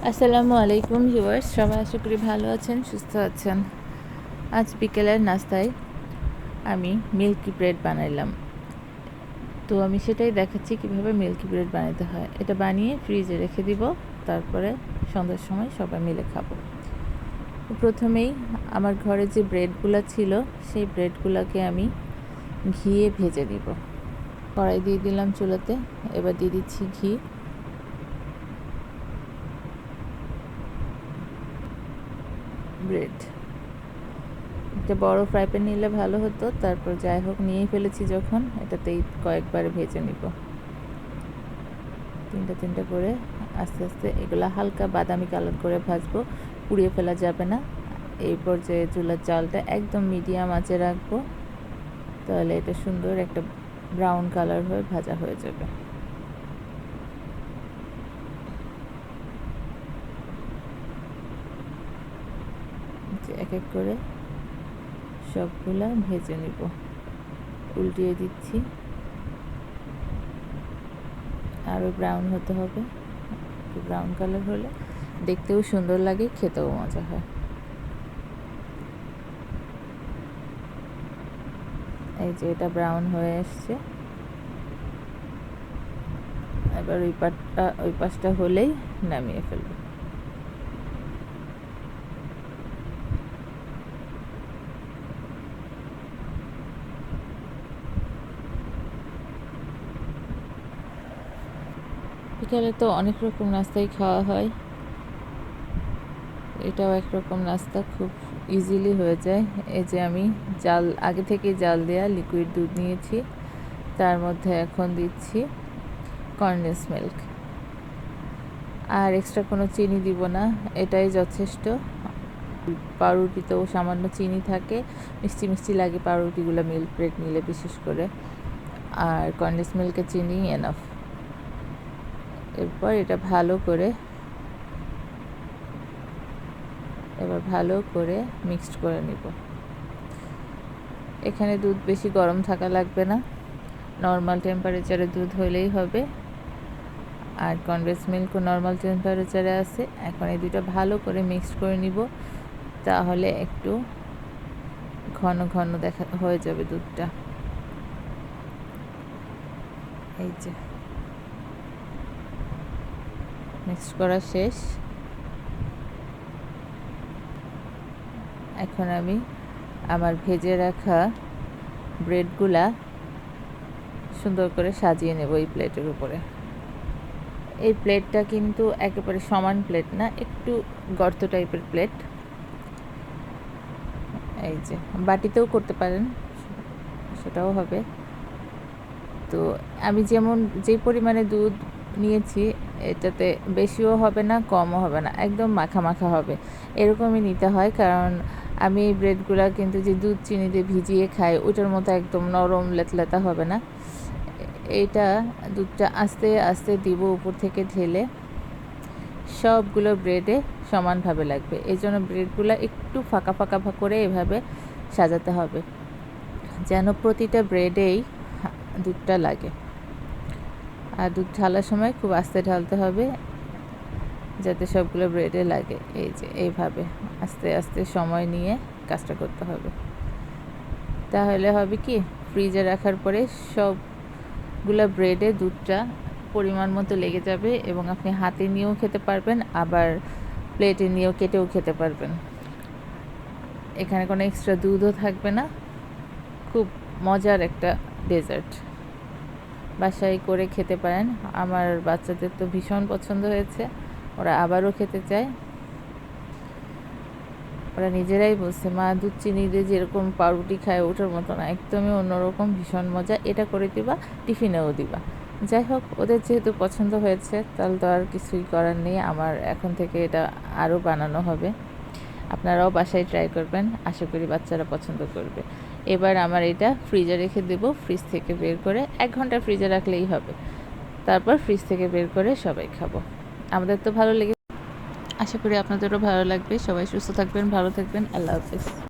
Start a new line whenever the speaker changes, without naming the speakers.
আসসালামু আলাইকুম ভিউয়ার্স, সবাই আশা করি ভালো আছেন, সুস্থ আছেন। আজ বিকেলের নাস্তায় আমি মিল্কি ব্রেড বানাইলাম। তো আমি সেটাই দেখাচ্ছি কিভাবে মিল্কি ব্রেড বানাতে হয়। এটা বানিয়ে ফ্রিজে রেখে দিব, তারপরে সন্ধ্যার সময় সবাই মিলে খাবো। প্রথমেই আমার ঘরে যে ব্রেডগুলো ছিল সেই ব্রেডগুলোকে আমি ঘিয়ে ভেজে দিব। কড়াই দিয়ে দিলাম চুলাতে, এবার দিয়ে দিচ্ছি ঘি। ব্রেড একটা বড় ফ্রাই প্যান নিলে ভালো হতো, তারপর যাই হোক নিয়েই ফেলেছি যখন, এটাতেই কয়েকবার ভেজে নিব। তিনটা করে আস্তে আস্তে এগুলা হালকা বাদামি কালার করে ভাজবো, পুড়িয়ে ফেলা যাবে না। এই পর্যায়ে চুলার জালটা একদম মিডিয়াম আঁচে রাখবো, তাহলে এটা সুন্দর একটা ব্রাউন কালার হয়ে ভাজা হয়ে যাবে। এক এক করে সবগুলা ভেজে নিব, উল্টিয়ে দিচ্ছি। আরও ব্রাউন হতে হবে, ব্রাউন কালার হলে দেখতেও সুন্দর লাগে, খেতেও মজা হয়। এই যে এটা ব্রাউন হয়ে এসছে, এবার ওই পাশটা হলেই নামিয়ে ফেলবো। বিকালে তো অনেক রকম নাস্তাই খাওয়া হয়, এটাও একরকম নাস্তা, খুব ইজিলি হয়ে যায়। এই যে আমি আগে থেকে জাল দেওয়া লিকুইড দুধ নিয়েছি, তার মধ্যে এখন দিচ্ছি কনডেন্স মিল্ক। আর এক্সট্রা কোনো চিনি দিব না, এটাই যথেষ্ট। পাউরুটিতেও সামান্য চিনি থাকে, মিষ্টি মিষ্টি লাগে পাউরুটিগুলো মিল্ক ব্রেড নিলে বিশেষ করে, আর কনডেন্স মিল্কে চিনি এনাফ। এরপর এটা ভালো করে মিক্সড করে নিব। এখানে দুধ বেশি গরম থাকা লাগবে না, নর্মাল টেম্পারেচারে দুধ হলেই হবে। আর কনডেন্স মিল্কও নর্মাল টেম্পারেচারে আছে। এখন এই দুটো ভালো করে মিক্সড করে নিব, তাহলে একটু ঘন ঘন হয়ে যাবে দুধটা। এই যে মিক্সড করা শেষ। এখন আমি আমার ভেজে রাখা ব্রেডগুলা সুন্দর করে সাজিয়ে নেব এই প্লেটের উপরে। এই প্লেটটা কিন্তু একেবারে সমান প্লেট না, একটু গর্ত টাইপের প্লেট। এই যে বাটিতেও করতে পারেন, সেটাও হবে। তো আমি যে পরিমাণে দুধ নিয়েছি, এটাতে বেশিও হবে না কমও হবে না, একদম মাখা মাখা হবে, এরকমই নিতে হয়। কারণ আমি এই ব্রেডগুলো কিন্তু যে দুধ চিনি দিয়ে ভিজিয়ে খাই, ওইটার মতো একদম নরম লেতলেতা হবে না। এইটা দুধটা আস্তে আস্তে দিব উপর থেকে ঢেলে, সবগুলো ব্রেডে সমানভাবে লাগবে। এই জন্য ব্রেডগুলো একটু ফাঁকা ফাঁকা করে এভাবে সাজাতে হবে, যেন প্রতিটা ব্রেডেই দুধটা লাগে। আর দুধ ঢালার সময় খুব আস্তে ঢালতে হবে, যাতে সবগুলো ব্রেডে লাগে। এই যে এইভাবে আস্তে আস্তে সময় নিয়ে কাজটা করতে হবে, তাহলে হবে কি, ফ্রিজে রাখার পরে সবগুলো ব্রেডে দুধটা পরিমাণ মতো লেগে যাবে, এবং আপনি হাতে নিয়েও খেতে পারবেন, আবার প্লেটে নিয়েও কেটেও খেতে পারবেন। এখানে কোনো এক্সট্রা দুধও থাকবে না। খুব মজার একটা ডেজার্ট, বাসায় করে খেতে পারেন। আমার বাচ্চাদের তো ভীষণ পছন্দ হয়েছে, ওরা আবারও খেতে চায়। ওরা নিজেরাই বলছে, মা দুধ চিনি দিয়ে যেরকম পাউরুটি খায় ওটার মতো না, একদমই অন্যরকম, ভীষণ মজা, এটা করে দিবা, টিফিনেও দিবা। যাই হোক, ওদের যেহেতু পছন্দ হয়েছে, তাহলে তো আর কিছুই করার নেই, আমার এখন থেকে এটা আরও বানানো হবে। আপনারাও বাসায় ট্রাই করবেন, আশা করি বাচ্চারা পছন্দ করবে। এবার আমার এটা ফ্রিজে রেখে দেব, ফ্রিজ থেকে বের করে 1 ঘন্টা ফ্রিজে রাখলেই হবে। তারপর ফ্রিজ থেকে বের করে সবাই খাবো। আমাদের তো ভালো লেগে, আশা করি আপনাদেরও ভালো লাগবে। সবাই সুস্থ থাকবেন, ভালো থাকবেন। আল্লাহ হাফেজ।